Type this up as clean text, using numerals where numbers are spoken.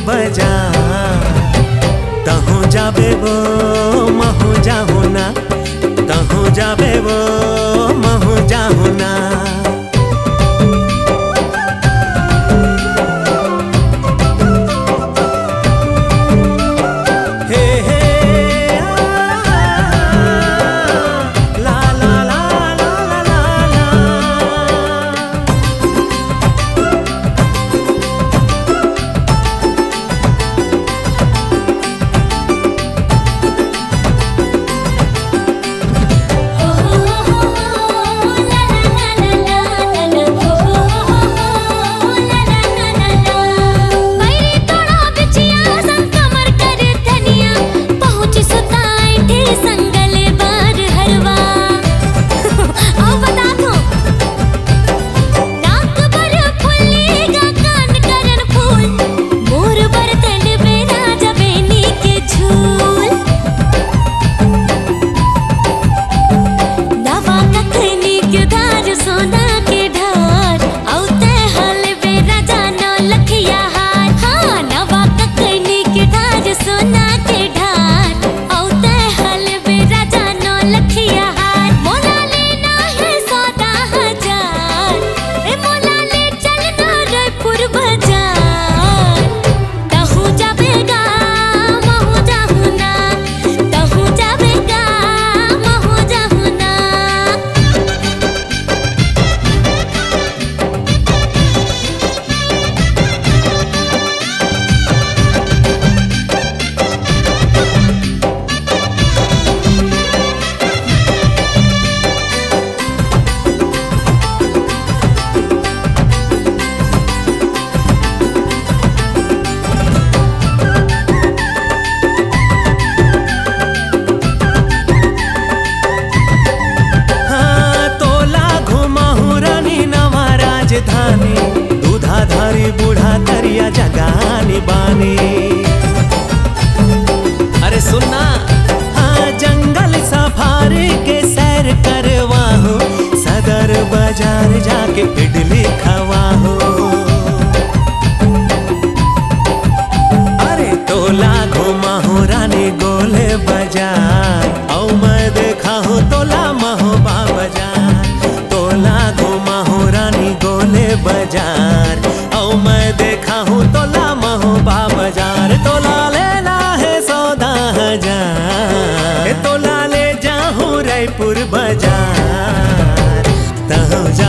बाजार। तहु जाबे वो महु जाहु ना, तहु जाबे वो महु जाहु ना। दूधाधारी बूढ़ा दरिया जगानी बानी। अरे सुनना, हाँ जंगल सफारी के सैर करवाहू, सदर बाजार जाके इडली खवाहू। अरे तोला घुमाहू रानी गोले बाजार, औ मैं देखाहू तोला महोबा बाजार। तोला घुमाहू रानी गोले बाजार, औ मैं देखा हूँ तोला महोबा बाजार। तोला लेना है 14,000, तोला ले जाहूँ रायपुर बाजार। तहु जा